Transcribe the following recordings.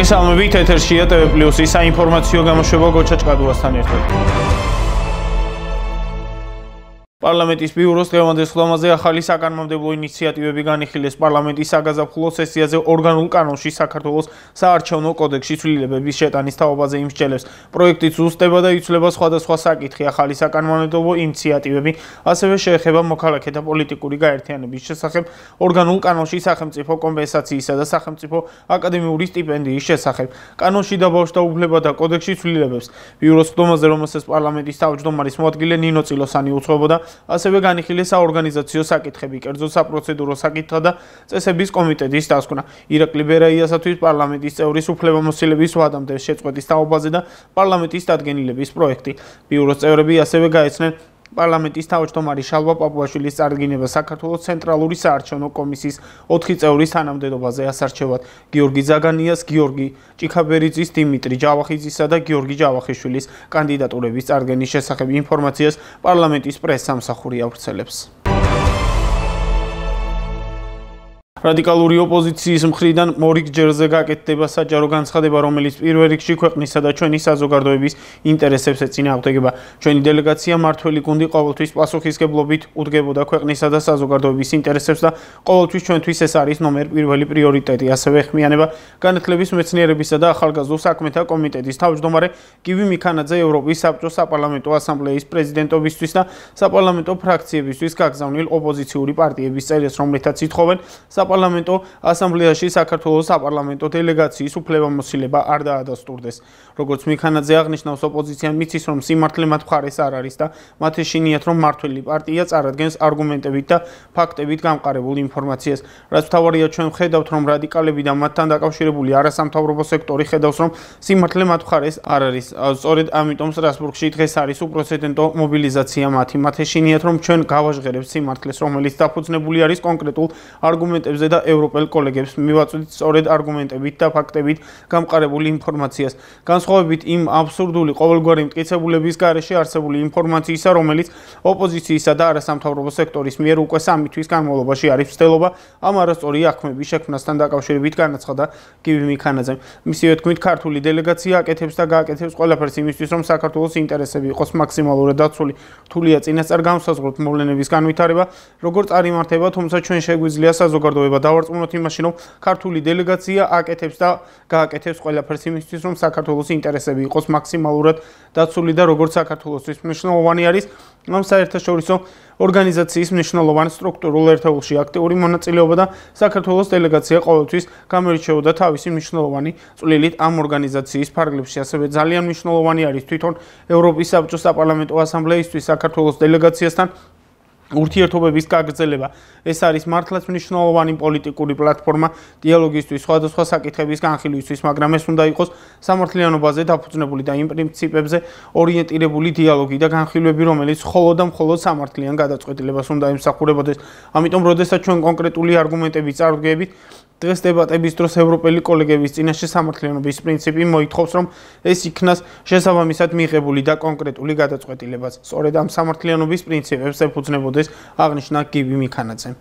მოგესალმებით, ეთერშია TV+-ის საინფორმაციო გამოშვება გოჩა ჭყადუასთან ერთად. პარლამენტის ბიუროს დღევანდელ სხდომაზე ახალი საკანონმდებლო ინიციატივები განიხილეს. პარლამენტის საგაზაფხულო სესიაზე ორგანულ კანონში საქართველოს საარჩევნო კოდექსში ცვლილებების შეტანის თაობაზე იმსჯელებს. პროექტით ზუსტდება და იცვლება სხვადასხვა საკითხი. ახალი საკანონმდებლო ინიციატივები ასევე შეეხება მოქალაქეთა პოლიტიკური გაერთიანების შესახებ, ორგანულ კანონში სახელმწიფო კომპენსაციისა და სახელმწიფო აკადემიური სტიპენდიის შესახებ. კანონში დაბავშვთა უფლება და კოდექსში ცვლილებებს. ბიუროს სხდომაზე, რომელსაც პარლამენტის თავმჯდომარის მოადგილე ნინო წილოსანი უძღვებოდა, ასევე განიხილეს საორგანიზაციო საკითხები, კერძო საპროცედურო საკითხთა და წესების კომიტეტის დასკვნა. ირაკლი ბერაიასათვის პარლამენტის წევრის უფლებამოსილების ვადამდე შეწყვეტის თაობაზე და პარლამენტის დადგენილების პროექტი. ბიუროს წევრები ასევე გაეცნენ პარლამენტის თავმჯდომარი შალვა პაპუაშვილის წარდგინება საქართველოს ცენტრალური საარჩევნო კომისიის 4 წევრის თანამდებობაზე ასარჩევად. გიორგი ზაგანიას, გიორგი ჭიქაბერიძის, დიმიტრი ჯავახიძისა და გიორგი ჯავახიშვილის კანდიდატურების წარდგენის შესახებ ინფორმაციას პარლამენტის პრეს-სამსახური ავრცელებს. რადიკალური ოპოზიციის მხრიდან მორიგ-ჯერზე გაკეთდება საჯარო განცხადება, რომელიც პირველ რიგში ქვეყნისა და ჩვენი საზოგადოების ინტერესებს ეწინააღმდეგება. ჩვენი დელეგაცია მართველი გუნდი ყოველთვის პასუხისმგებლობით უდგებოდა ქვეყნისა და საზოგადოების ინტერესებს და ყოველთვის ჩვენთვის ეს არის ნომერ პირველი პრიორიტეტი. ასევე ეხმიანება განათლების, მეცნიერებისა და ახალგაზრდულ საქმეთა კომიტეტის თავმჯდომარე გივი მიქანაძე ევროპის საბჭოს საპარლამენტო ასამბლეის პრეზიდენტობისთვის და საპარლამენტო ფრაქციებისთვის გაგზავნილ ოპოზიციური პარტიების წევრებს, რომლითაც ითხოვენ საპარლამენტო ასამბლეაში საქართველოს საპარლამენტო დელეგაციის უფლებამოსილება არ დაადასტურდეს. როგორც მიქანაძე აღნიშნავს, ოპოზიციამ მიცის, რომ სიმართლე მათ მხარეს არ არის და მათ ეშინიათ, რომ მართველი პარტია წარადგენს არგუმენტებით და ფაქტებით გამყარებულ ინფორმაციას. რაც მთავარია, ჩვენ ვხედავთ, რომ რადიკალები და მათთან დაკავშირებული არასამთავრობო სექტორი ხედავს, რომ სიმართლე მათ მხარეს არ არის. სწორედ ამიტომ სტრასბურგში დღეს არის უპრეცედენტო მობილიზაცია მათი. მათ ეშინიათ, რომ ჩვენ გავაჟღერებთ სიმართლეს, რომელიც დაფუძნებული არის კონკრეტულ არგუმენტებზე და ევროპელ კოლეგებს მივაწვდით სწორედ არგუმენტებით და ფაქტებით გამყარებული ინფორმაციას. განსხვავებით იმ აბსურდული ყოველგვარი მტკიცებულების გარეშე არსებული ინფორმაციისა, რომელიც ოპოზიციისა და არასამთავრობო სექტორის მიერ უკვე 3 თვის განმავლობაში არის მცდელობა, ამ არასწორი აღქმების შექმნასთან დაკავშირებით განაცხადა გივი მიქანაძემ. მისივე თქმით, ქართული დელეგაცია აკეთებს და გააკეთებს ყველაფერს იმისთვის, რომ საქართველოს ინტერესები იყოს მაქსიმალურად დაცული. რთულია წინასწარ განსაზღვროთ მოვლენების განვითარება, როგორც არ იმართება, თუმცა ჩვენ შეგვიძლია საზოგადოება დავარწმუნოთ იმაში, რომ ქართული დელეგაცია აკეთებს და გააკეთებს ყველაფერს იმისთვის, რომ საქართველოს ინტერესები იყოს მაქსიმალურად დაცული და როგორც საქართველოსთვის მნიშვნელოვანი არის ამ საერთაშორისო ორგანიზაციის მნიშვნელოვან სტრუქტურულ ერთეულში აქტიური მონაწილეობა და საქართველოს დელეგაცია ყოველთვის გამოირჩეოდა თავისი მნიშვნელოვანი წვლილით ამ ორგანიზაციის ფარგლებში. ასევე ძალიან მნიშვნელოვანი არის თვითონ ევროპის საბჭოს საპარლამენტო ასამბლეისთვის საქართველოს დელეგაციასთან ურთიერთობების გაგრძელება. ეს არის მართლაც მნიშვნელოვანი პოლიტიკური პლატფორმა დიალოგისთვის, სხვადასხვა საკითხების განხილვისთვის, მაგრამ ეს უნდა იყოს სამართლიანობაზე დაფუძნებული და იმ პრინციპებზე ორიენტირებული დიალოგი და განხილვები, რომელიც მხოლოდ და მხოლოდ სამართლიან გადაწყვეტილებას უნდა ემსახურებოდეს. ამიტომ, როდესაც ჩვენ კონკრეტული არგუმენტები წარდგებით, დღეს დებატების დროს ევროპელი კოლეგების წინაშე სამართლიანობის პრინციპი მოითხოვს, რომ ეს იქნას შესაბამისად მიღებული და კონკრეტული გადაწყვეტილებაც. სწორედ ამ სამართლიანობის პრინციპებს ეფუძნებოდეს, აღნიშნა გივი მიქანაძემ.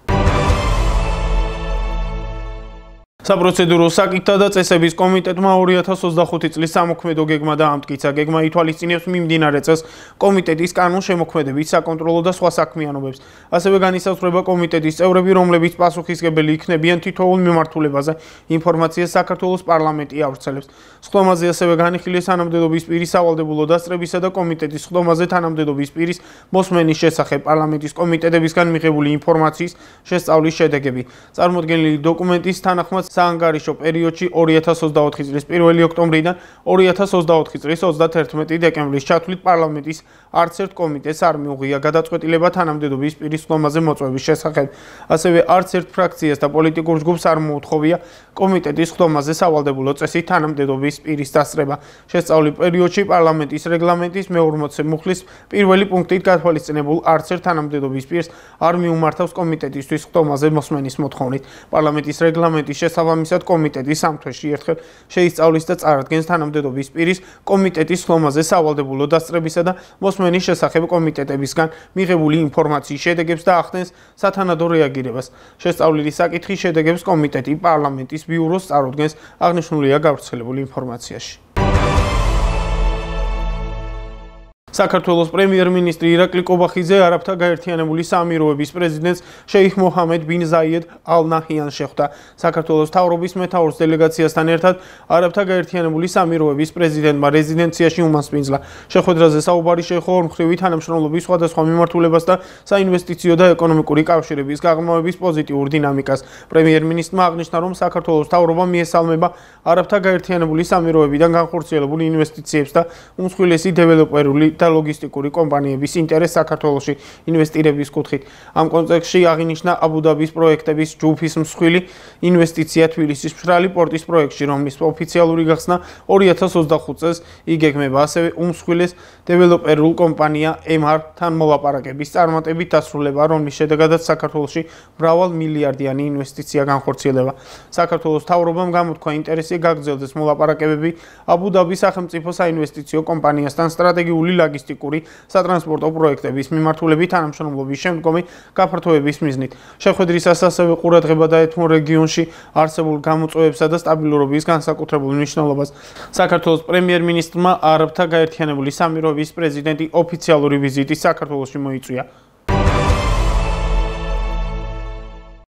საპროცედურო საკითხთა და წესების კომიტეტმა 2025 წლის სამოქმედო გეგმა დაამტკიცა. გეგმა ითვალისწინებს მიმდინარე წელს კომიტეტის კანონშემოქმედებით საკონტროლო და სხვა საქმიანობებს. ასევე განისაზღვრება კომიტეტის წევრები, რომლებიც პასუხისმგებელი იქნებიან თითოეულ მიმართულებაზე ინფორმაციას საქართველოს პარლამენტი ავრცელებს. სხდომაზე ასევე განიხილეს თანამდებობის პირის სავალდებულო დასწრებისა და კომიტეტის სხდომაზე თანამდებობის პირის მოსმენის შესახებ პარლამენტის კომიტეტებისგან მიღებული ინფორმაციის შესწავლის შედეგები. წარმოდგენილი დოკუმენტის თანახმად საანგარიშო პერიოდში 2024 წლის 1 ოქტომბრიდან 2024 წლის 31 დეკემბრის ჩათვლით პარლამენტის არც ერთ კომიტეტს არ მიუღია გადაწყვეტილება თანამდებობის პირის სხდომაზე მოწვევის შესახებ. ასევე არც ერთ ფრაქციას და პოლიტიკურ ჯგუფს არ მოუთხოვია კომიტეტის სხდომაზე სავალდებულო წესით თანამდებობის პირის დასწრება. შესწავლის პერიოდში პარლამენტის რეგლამენტის მე-40 მუხლის პირველი პუნქტით გათვალისწინებულ არც ერთ თანამდებობის პირს არ მიუმართავს კომიტეტისთვის სხდომაზე მოსმენის მოთხოვნით. პარლამენტის რეგლამენტის შესაბამისად კომიტეტი სამთვეში ერთხელ შეისწავლის და წარადგენს თანამდებობის პირის კომიტეტის ხლომაზე სავალდებულო დასწრებისა და მოსმენის შესახებ კომიტეტებისგან მიღებული ინფორმაციის შედეგებს და ახდენს სათანადო რეაგირებას. შესწავლილი საკითხის შედეგებს კომიტეტი პარლამენტის ბიუროს წარუდგენს, აღნიშნულია გავრცელებული ინფორმაციაში. საქართველოს პრემიერ-მინისტრი ირაკლი კობახიძე არაბთა გაერთიანებული საამიროების პრეზიდენტს შეიხ მოჰამედ ბინ ზაიედ ალ-ნაჰიანს შეხვდა. საქართველოს მთავრობის მეთაურის დელეგაციასთან ერთად არაბთა გაერთიანებული საამიროების პრეზიდენტმა რეზიდენციაში უმასპინძლა. შეხვედრაზე საუბარი შეეხო ორმხრივი თანამშრომლობის სხვადასხვა მიმართულებას და საინვესტიციო და ეკონომიკური კავშირების გაღრმავების პოზიტიურ დინამიკას. პრემიერ-მინისტრმა აღნიშნა, რომ საქართველოს მთავრობა მიესალმება არაბთა გაერთიანებული საამიროებიდან განხორციელებულ ინვესტიციებს და უმსხვილესი დეველოპერული და ლოგისტიკური კომპანიების ინტერესს საქართველოში ინვესტირების კუთხით. ამ კონტექსტში აღინიშნა აბუ-დაბის პროექტების ჯგუფის მსხვილი ინვესტიცია თბილისის მშრალი პორტის პროექტში, რომლის ოფიციალური გახსნა 2025 წელს იგეგმება. ასევე უმსხვილეს დეველოპერულ კომპანია MR-თან მოლაპარაკების წარმატებით დასრულება, რომლის შედეგადაც საქართველოში მრავალმილიარდიანი ინვესტიცია განხორციელება. საქართველოს მთავრობამ გამოთქვა ინტერესი გაგრძელდეს მოლაპარაკებები აბუ-დაბის სახელმწიფო საინვესტიციო კომპანიასთან სტრატეგიული ლოგისტიკური სატრანსპორტო პროექტების მიმართულებით თანამშრომლობის შემდგომი გაფართოების მიზნით. შეხვედრისას ასევე ყურადღება დაეთმო რეგიონში არსებულ გამოწვევებსა და სტაბილურობის განსაკუთრებულ მნიშვნელობას. საქართველოს პრემიერ-მინისტრმა არაბთა გაერთიანებული საამიროების პრეზიდენტი ოფიციალური ვიზიტი საქართველოში მოიწვია.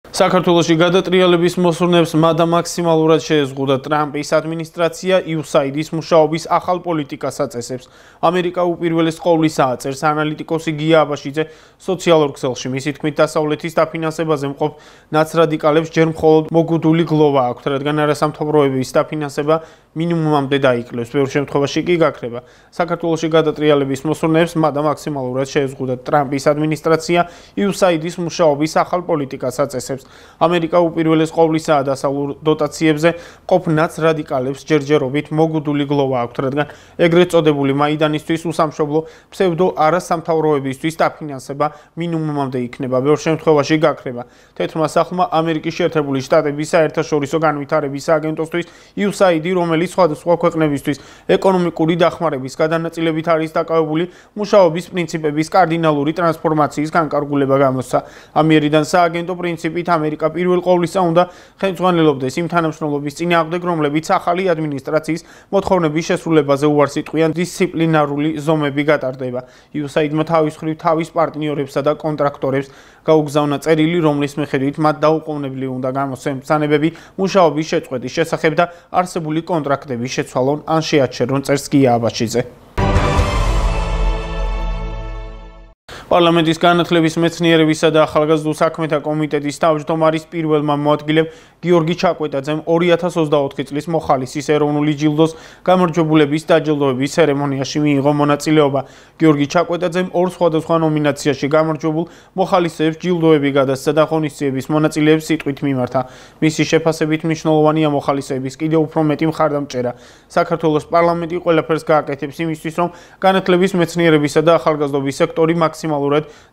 საქართველოში გადატრიალების მოსურნებს მადა მაქსიმალურად შეეზღუდა ტრამპის ადმინისტრაცია USAID-ის მუშაობის ახალ პოლიტიკას აწესებს. ამერიკა უპირველეს ყოვლისაა, წერს ანალიტიკოსი გია აბაშიძე სოციალურ ქსელში. მისი თქმით, დასავლეთის დაფინანსებაზე მყოფ ნაცრადიკალებს ჯერ მხოლოდ მოგუდული გლოვა აქვთ, რადგან არასამთავროების დაფინანსება მინიმუმამდე დაიკლებს, ბევრ შემთხვევაში კი გაქრება. საქართველოში გადატრიალების მოსურნებს მადა მაქსიმალურად შეეზღუდა ტრამპის ადმინისტრაცია USAID-ის მუშაობის ახალ პოლიტიკას აწესებს. ამერიკა უპირველეს ყოვლისაა დასავლურ დოტაციებზე მყოფ ნაცრადიკალებს ჯერჯერობით მოგუდული გლოვა აქვთ, რადგან ეგრეთ წოდებული მაიდანისთვის უსამშობლო ფსევდო არასამთავროებისთვის დაფინანსება მინიმუმამდე იქნება, ბევრ შემთხვევაში გაქრება. თეთრმა სახლმა ამერიკის შეერთებული შტატების საერთაშორისო განვითარების აგენტოსთვის USAID, რომელიც სხვადასხვა ქვეყნებისთვის ეკონომიკური დახმარების გადანაწილებით არის დაკავებული, მუშაობის პრინციპების კარდინალური ტრანსფორმაციის განკარგულება გამოსცა. ამიერიდან სააგენტო პრინციპით ამერიკა პირველ ყოვლისა უნდა ხელმძღვანელობდეს იმ თანამშრომლობის წინააღმდეგ, რომლებიც ახალი ადმინისტრაციის მოთხოვნების შესრულებაზე უარს იტყვიან, დისციპლინარული ზომები გატარდება. USAID-მა თავის მხრივ თავის პარტნიორებსა და კონტრაქტორებს გაუგზავნა წერილი, რომლის მიხედვით მათ დაუყოვნებლივ უნდა გამოსცენ ბრძანებები მუშაობის შეწყვეტის შესახებ და არსებული კონტრაქტების შეცვალონ ან შეაჩერონ, წერს გია აბაშიძე. პარლამენტის განათლების, მეცნიერებისა და ახალგაზრდულ საქმეთა კომიტეტის თავმჯდომარის პირველმა მოადგილემ გიორგი ჩაკვეტაძემ 2024 წლის მოხალისის ეროვნული ჯილდოს გამარჯვებულების დაჯილდოების ცერემონიაში მიიღო მონაწილეობა. გიორგი ჩაკვეტაძემ ორ სხვადასხვა ნომინაციაში გამარჯვებულ მოხალისეებს ჯილდოები გადასცა და ღონისძიების მონაწილეებს სიტყვით მიმართა. მისი შეფასებით მნიშვნელოვანია მოხალისეების კიდევ უფრო მეტი მხარდამჭერა. საქართველოს პარლამენტი ყველაფერს გააკეთებს იმისთვის, რომ განათლების, მეცნიერებისა და ახალგაზრდობის სექტორი მაქსიმალურად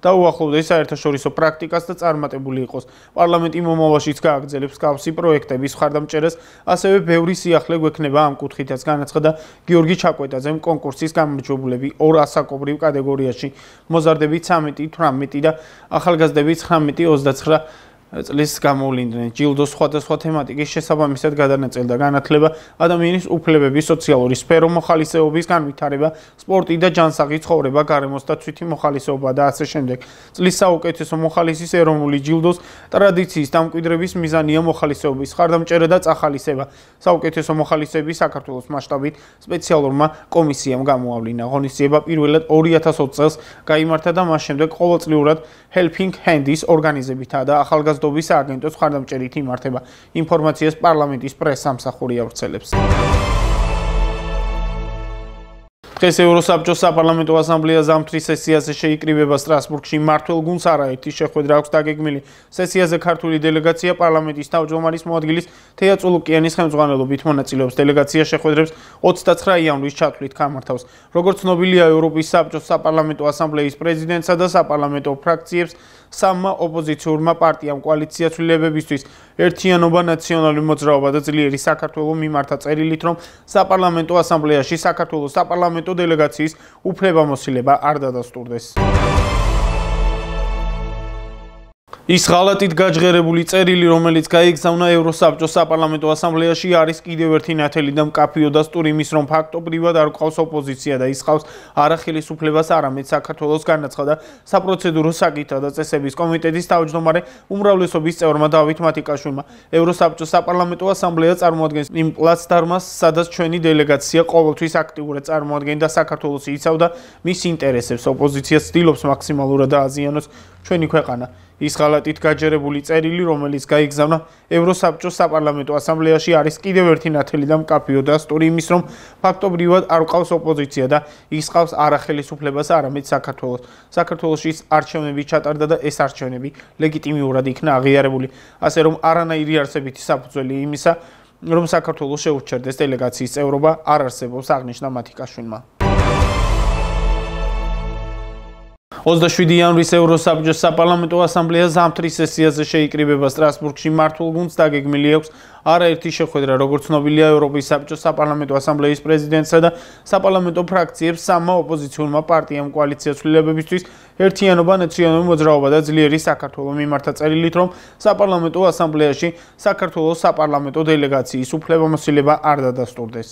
დაუახლოვდეს საერთაშორისო პრაქტიკას და წარმატებული იყოს. პარლამენტი მომავალშიც გააგრძელებს მსგავსი პროექტების მხარდამჭერას, ასევე ბევრი სიახლე გვექნება ამ კუთხითაც, განაცხადა გიორგი ჩაკვეტაძემ კონკურსის გამარჯვებულები ორ ასაკობრივ კატეგორიაში, მოზარდები 13, 18 და ახალგაზრდები 19-29 წლის გამოვლინდნენ. ჯილდოს სხვადასხვა თემატიკის შესაბამისად გადანაწილდა განათლება, ადამიანის უფლებების, სოციალური სფერო, მოხალისეობის განვითარება, სპორტი და ჯანსაღი ცხოვრება, გარემოს და თვითი მოხალისეობა და ასე შემდეგ. წლის საუკეთესო მოხალისის ეროვნული ჯილდოს ტრადიციის დამკვიდრების მიზანია მოხალისეობის მხარდამჭერა და წახალისება. საუკეთესო მოხალისეები საქართველოს მასშტაბით სპეციალურმა კომისიამ გამოავლინა. ღონისძიება პირველად 2020 წელს გაიმართა და მას შემდეგ ყოველწლიურად Helping Hands ორგანიზებითა და ახალგაზრდობის სააგენტოს მხარდამჭერით იმართება. ინფორმაციას პარლამენტის პრესსამსახური ავრცელებს. დღეს ევროსაბჭოს საპარლამენტო ასამბლეა ზამთრის სესიაზე შეიკრიბება სტრასბურგში. მმართველ გუნდს არაერთი შეხვედრა აქვს დაგეგმილი. სესიაზე ქართული დელეგაცია პარლამენტის თავმჯდომარის მოადგილის თეა წულუკიანის ხელმძღვანელობით მონაწილეობს. დელეგაცია შეხვედრებს 29 იანვრის ჩათვლით გამართავს. როგორც ცნობილია, ევროპის საბჭოს საპარლამენტო ასამბლეის პრეზიდენტსა და საპარლამენტო ფრაქციებს სამმა ოპოზიციურმა პარტიამ კოალიცია ცვლილებებისთვის ერთიანობა, ნაციონალური მოძრაობა და ძლიერი საქართველო მიმართა წერილით, რომ საპარლამენტო ასამბლეაში საქართველოს საპარლამენტო დელეგაციის უფლებამოსილება არ დადასტურდეს. ის ღალატით გაჟღერებული წერილი, რომელიც გაიგზავნა ევროსაბჭოს საპარლამენტო ასამბლეაში, არის კიდევ ერთი ნათელი და მკაფიო დასტური იმის, რომ ფაქტობრივად არ გვყავს ოპოზიცია და ის ყავს არა ხელისუფლებას, არამედ საქართველოს განაცხადა საპროცედურო საკითხთა და წესების კომიტეტის თავმჯდომარე უმრავლესობის წევრმა დავით მათიკაშვილმა. ევროსაბჭოს საპარლამენტო ასამბლეა წარმოადგენს იმ პლაცდარმას, სადაც ჩვენი დელეგაცია ყოველთვის აქტიურად წარმოადგენდა საქართველოს იცავდა მის ინტერესებს. ოპოზიცია ცდილობს მაქსიმალურად დააზიანოს ჩვენი ქვეყანა. ის ღალატით გაჯერებული წერილი, რომელიც გაიგზავნა ევროსაბჭოს საპარლამენტო ასამბლეაში, არის კიდევ ერთი ნათელი და მკაფიო დასტური იმის, რომ ფაქტობრივად არ ყავს ოპოზიცია და ის ყავს არა ხელისუფლებას, არამედ საქართველოს. საქართველოში არჩევნები ჩატარდა და ეს არჩევნები ლეგიტიმიურად იქნა აღიარებული, ასე რომ არანაირი არსებითი საფუძველი იმისა, რომ საქართველოს შეურჩერდეს დელეგაციის წევრობა, არ არსებობს, აღნიშნა მათიკაშვილმა. 27 იანვრის ევროსაბჭოს საპარლამენტო ასამბლეა ზამთრის სესიაზე შეიკრიბება სტრასბურგში. მმართველ გუნდს დაგეგმილი აქვს არაერთი შეხვედრა, როგორც ცნობილია, ევროპის საბჭოს საპარლამენტო ასამბლეის პრეზიდენტსა და საპარლამენტო ფრაქციებს სამმა ოპოზიციურმა პარტიამ კოალიცია ცვლილებებისთვის ერთიანობა, ნაციონალური მოძრაობა და ძლიერი საქართველო მიმართა წერილით, რომ საპარლამენტო ასამბლეაში საქართველოს საპარლამენტო დელეგაციის უფლებამოსილება არ დადასტურდეს.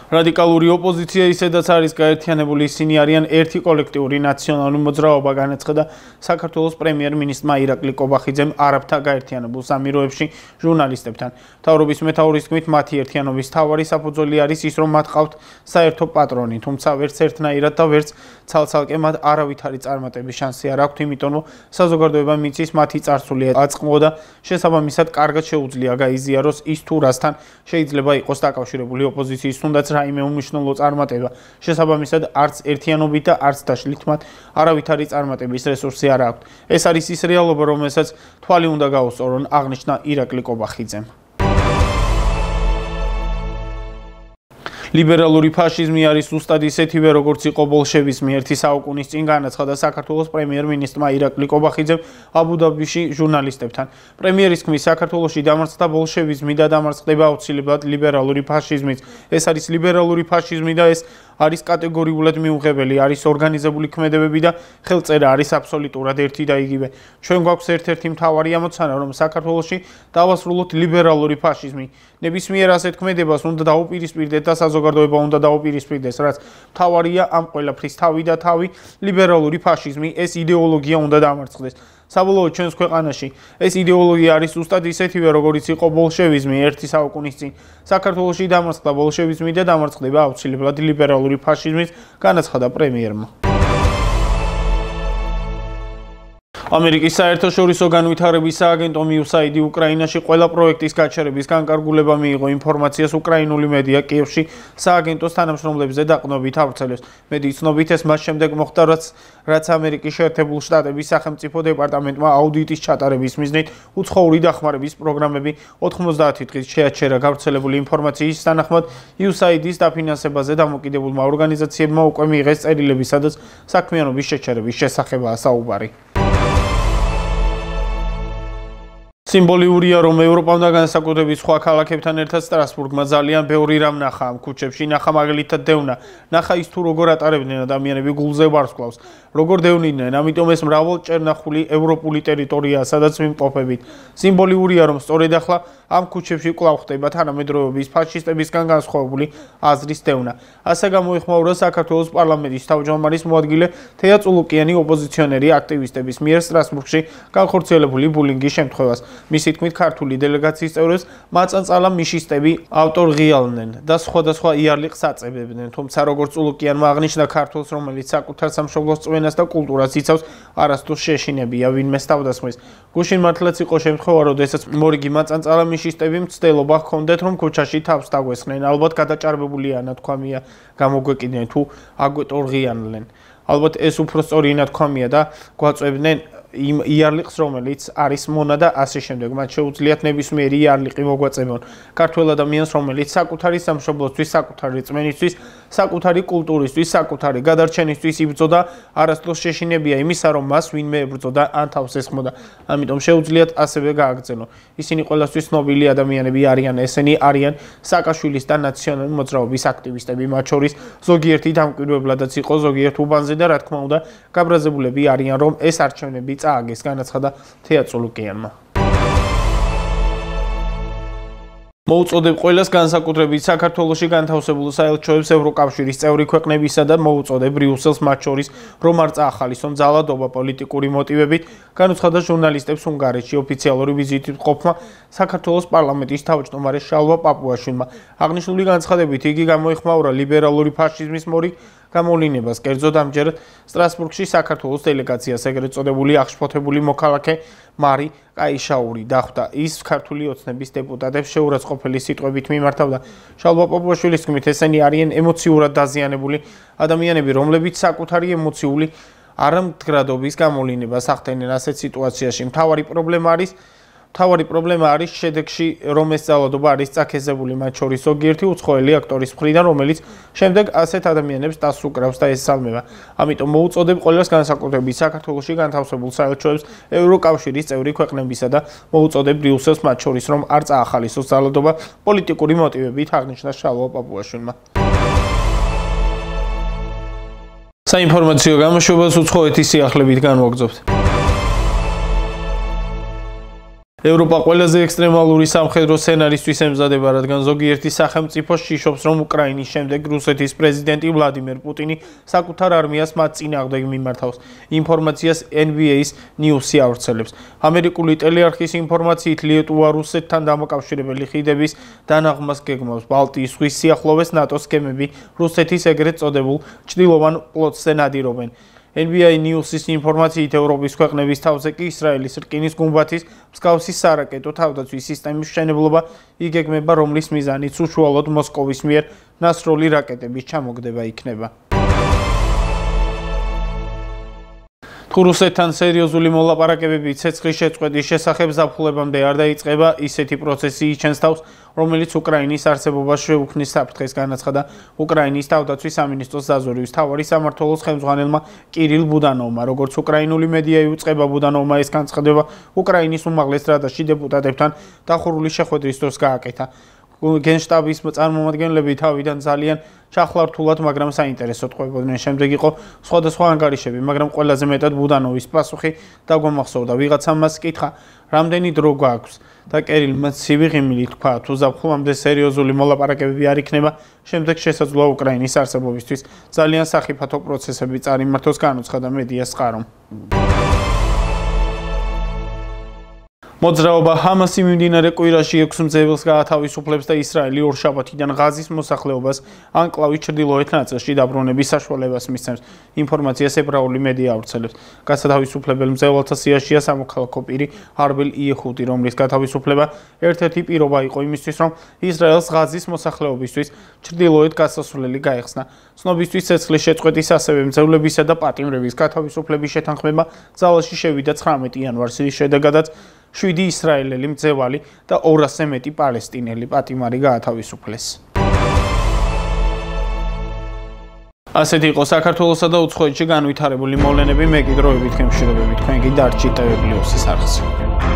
რადიკალური ოპოზიცია, ისედაც არის გაერთიანებული, ისინი არიან ერთი კოლექტიური ნაციონალური მოძრაობა, განაცხადა საქართველოს პრემიერ-მინისტრმა ირაკლი კობახიძემ არაბთა გაერთიანებულ სამიროებში ჟურნალისტებთან. მთავრობის მეთაურის თქმით, მათი ერთიანობის მთავარი საფუძველი არის ის, რომ მათ ყავთ საერთო პატრონი, თუმცა ვერც ერთნაირად და ვერც ცალ-ცალკე მათ არავითარი წარმატების შანსი არ აქვთ, იმიტომ რომ საზოგადოება მიცის მათი წარსული აწყმო და შესაბამისად კარგად შეუძლია გაიზიაროს ის თუ რასთან შეიძლება იყოს დაკავშირებული ოპოზიციის თუნდაც რაიმე უმნიშვნელო წარმატება. შესაბამისად არც ერთიანობით და არც დაშლით მათ არავითარი წარმატების რესურსი არ აქვთ. ეს არის ის რეალობა, რომელსაც თვალი უნდა გაუსწორონ, აღნიშნა ირაკლი კობახიძემ. ლიბერალური ფაშიზმი არის ზუსტად ისეთივე, როგორც იყო ბოლშევიზმი. ერთი საუკუნის წინ განაცხადა საქართველოს პრემიერ-მინისტრმა ირაკლი კობახიძემ აბუ-დაბიში ჟურნალისტებთან. პრემიერის თქმით, საქართველოში დამარცხდა ბოლშევიზმი და დამარცხდება აუცილებლად ლიბერალური ფაშიზმიც. ეს არის ლიბერალური ფაშიზმი და ეს არის კატეგორიულად მიუღებელი, არის ორგანიზებული ქმედებები და ხელწერა არის აბსოლუტურად ერთი და იგივე. ჩვენ გვაქვს ერთ-ერთი მთავარი ამოცანა, რომ საქართველოში დავასრულოთ ლიბერალური ფაშიზმი. ნებისმიერ ასეთ ქმედებას უნდა დაუპირისპირდეთ და საზოგადოება უნდა დაუპირისპირდეს, რაც მთავარია ამ ყველაფრის თავი და თავი ლიბერალური ფაშიზმი, ეს იდეოლოგია უნდა დამარცხდეს. საბოლოოდ ჩვენს ქვეყანაში ეს იდეოლოგია არის ზუსტად ისეთივე, როგორც იყო ბოლშევიზმი ერთი საუკუნის წინ. საქართველოში დამარცხდა ბოლშევიზმი და დამარცხდება აუცილებლად ლიბერალური ფაშიზმის, განაცხადა პრემიერმა. ამერიკის საერთაშორისო განვითარების სააგენტო USAID უკრაინაში ყველა პროექტის გაჩერების განკარგულება მიიღო. ინფორმაციას უკრაინული მედია კიევში სააგენტოს თანამშრომლებზე დაყრდნობით ავრცელებს. მედიის ცნობით ეს მას შემდეგ მოხდა, რაც ამერიკის შეერთებული შტატების სახელმწიფო დეპარტამენტმა აუდიტის ჩატარების მიზნით უცხოური დახმარების პროგრამები 90 დღის შეაჩერა. გავრცელებული ინფორმაციის თანახმად USAID-ის დაფინანსებაზე დამოკიდებულმა ორგანიზაციებმა უკვე მიიღეს წერილები, სადაც საქმიანობის შეჩერების შესახებაა საუბარი. სიმბოლურია, რომ ევროპამ და განსაკუთრებით სხვა ქალაქებთან ერთად სტრასბურგმა ძალიან ბევრი რამ ნახა ამ ქუჩებში, ნახა მაგალითად დევნა, ნახა ის თუ როგორ ატარებდნენ ადამიანები გულზე ვარსკვლავს, როგორ დევნიდნენ, ამიტომ ეს მრავალჯერ ნახული ევროპული ტერიტორიაა, სადაც ვიმყოფებით. სიმბოლურია, რომ სწორედ ახლა ამ ქუჩებში კვლავ ხდება თანამედროვეობის ფაშისტებისგან განსხვავებული აზრის დევნა. ასე გამოიხმაურა საქართველოს პარლამენტის თავმჯდომარის მოადგილე თეა წულუკიანი ოპოზიციონერი აქტივისტების მიერ სტრასბურგში განხორციელებული ბულინგის შემთხვევას. მისი თქმით, ქართული დელეგაციის წევრებს მაწანწალა მიშისტები ავტორღიალდნენ და სხვადასხვა იარლიყს აწებებდნენ, თუმცა როგორც წულუკიანმა აღნიშნა, ქართულს, რომელიც საკუთარ სამშობლოს წვენას და კულტურას იცავს, არასდროს შეშინებია ვინმეს თავდასხმის. გუშინ მართლაც იყო შემთხვევა, როდესაც მორიგი მაწანწალა ისლამისტები მცდელობა ჰქონდეთ, რომ ქუჩაში თავს დაგვესხნენ. ალბათ გადაჭარბებულია ნათქვამია, გამოგვეკიდნენ თუ აგვეტორღიანდნენ. ალბათ ეს უფრო სწორი ნათქვამია და გვაწვევდნენ იმ იარლიყს, რომელიც არის მონა და ასე შემდეგ. მათ შეუძლიათ ნებისმიერი იარლიყი მოგვაწევონ ქართველ ადამიანს, რომელიც საკუთარი სამშობლოსთვის, საკუთარი რწმენისთვის, საკუთარი კულტურისთვის, საკუთარი გადარჩენისთვის იბრძოდა, არასდროს შეშინებია იმისა, რომ მას ვინმე ებრძოდა ან თავს ესხმოდა. ამიტომ შეუძლიათ ასევე გააგრძელონ. ისინი ყველასთვის ცნობილი ადამიანები არიან, ესენი არიან სააკაშვილის და ნაციონალური მოძრაობის აქტივისტები, მათ შორის ზოგიერთი დამკვირვებლადაც იყო, ზოგიერთ უბანზე და რა თქმა უნდა, გაბრაზებულები არიან, რომ ეს არჩევნები წააგეს, განაცხადა თეატრულუკიანმა. მოუწოდებ ყველას განსაკუთრებით საქართველოში განთავსებულ საელჩოებს ევროკავშირის წევრი ქვეყნებისა და მოუწოდებ ბრიუსელს მათ შორის რომ არ წაახალისონ ძალადობა პოლიტიკური მოტივებით, განუცხადა ჟურნალისტებს უნგარეთში ოფიციალური ვიზიტით ყოფმა საქართველოს პარლამენტის თავმჯდომარე შალვა პაპუაშვილმა. აღნიშნული განცხადებით იგი გამოიხმაურა ლიბერალური ფაშიზმის მორიგ გამოვლინებას, კერძოდ ამჯერად სტრასბურგში საქართველოს დელეგაციას ეგრეთ წოდებული აღშფოთებული მოქალაქე მარი კაიშაური დახვდა. ის ქართული ოცნების დეპუტატებს შეურაცხყოფელი სიტყვებით მიმართავდა. შალვა პაპუაშვილის თქმით, ესენი არიან ემოციურად დაზიანებული ადამიანები, რომლებიც საკუთარი ემოციული არამდგრადობის გამოვლინებას ახდენენ ასეთ სიტუაციაში. მთავარი პრობლემა არის შედეგში, რომ ეს ძალადობა არის წაქეზებული, მათ შორის ზოგიერთი უცხოელი აქტორის მხრიდან, რომელიც შემდეგ ასეთ ადამიანებს დასუკრავს და ესალმება. ამიტომ მოუწოდებ ყველას განსაკუთრებით საქართველოში განთავსებულ საელჩოებს ევროკავშირის წევრი ქვეყნებისა და მოუწოდებ ბრიუსელს მათ შორის, რომ არ წაახალისოს ძალადობა პოლიტიკური მოტივებით, აღნიშნა შალვა პაპუაშვილმა. საინფორმაციო გამოშვებას უცხოეთის სიახლებით განვაგრძობთ. ევროპა ყველაზე ექსტრემალური სამხედრო სცენარისთვის ემზადება, რადგან ზოგიერთი სახელმწიფო შიშობს, რომ უკრაინის შემდეგ რუსეთის პრეზიდენტი ვლადიმერ პუტინი საკუთარ არმიას მათ წინააღმდეგ მიმართავს. ინფორმაციას NBA-ს News-ი ავრცელებს. ამერიკული ტელეარხის ინფორმაციით ლიეტუვა რუსეთთან დამაკავშირებელი ხიდების დანაღმას გეგმავს. ბალტიის ზღვის სიახლოვეს ნატოს გემები რუსეთის ეგრეთ წოდებულ ჭრილოვან ფლოტზე ნადირობენ. NBA News-ის ინფორმაციით ევროპის ქვეყნების თავზე კი ისრაელის რკინის გუმბათის მსგავსი სარაკეტო თავდაცვის სისტემის მშენებლობა იგეგმება, რომლის მიზანიც უშუალოდ მოსკოვის მიერ ნასროლი რაკეტების ჩამოგდება იქნება. თუ რუსეთთან სერიოზული მოლაპარაკებები ცეცხლის შეწყვეტის შესახებ ზაფხულებამდე არ დაიწყება, ისეთი პროცესი იჩენს თავს, რომელიც უკრაინის არსებობას შეუქმნის საფრთხეს, განაცხადა უკრაინის თავდაცვის სამინისტროს დაზვერვის მთავარი სამმართველოს ხელმძღვანელმა კირილ ბუდანოვმა. როგორც უკრაინული მედია იუწყება, ბუდანოვმა ეს განცხადება უკრაინის უმაღლეს რადაში დეპუტატებთან დახურული შეხვედრის დროს გააკეთა. გენშტაბის წარმომადგენლები თავიდან ძალიან ჩახლართულად, მაგრამ საინტერესოდ ყვებოდნენ. შემდეგ იყო სხვადასხვა ანგარიშები, მაგრამ ყველაზე მეტად ბუდანოვის პასუხი დაგვამახსოვდა. ვიღაცამ მას კითხა, რამდენი დრო გვაქვს და კერილმა ცივი ღიმილით თქვა, თუ ზაფხულამდე სერიოზული მოლაპარაკებები არ იქნება, შემდეგ შესაძლოა უკრაინის არსებობისთვის ძალიან სახიფათო პროცესები წარიმართოს, განუცხადა მედიას წყარომ. მოძრაობა ჰამასი მიმდინარე კვირაში 6 მძეველს გაათავისუფლებს და ისრაელი ორშაბათიდან ღაზის მოსახლეობას ანკლავის ჩრდილოეთ ნაწილში დაბრუნების საშუალებას მისცემს. ინფორმაციას ებრაული მედია ავრცელებს. გასათავისუფლებელ მძეველთა სიაშია სამოქალაქო პირი არბელ იეხუდი, რომლის გათავისუფლება ერთ-ერთი პირობა იყო იმისთვის, რომ ისრაელს ღაზის მოსახლეობისთვის ჩრდილოეთ გასასვლელი გაეხსნა. ცნობისთვის ცეცხლის შეწყვეტის, ასევე მძევლებისა და პატიმრების გათავისუფლების შეთანხმება ძალაში შევიდა 19 იანვარს, რის შედეგადაც 7 ისრაელელი მძევალი და 200-ზე მეტი პალესტინელი პატიმარი გაათავისუფლეს. ასეთი იყო საქართველოსა და უცხოეთში განვითარებული მოვლენები, მე კი დროებით გემშვიდობებით, თქვენ კი დარჩით ტევ+-ის არხზე.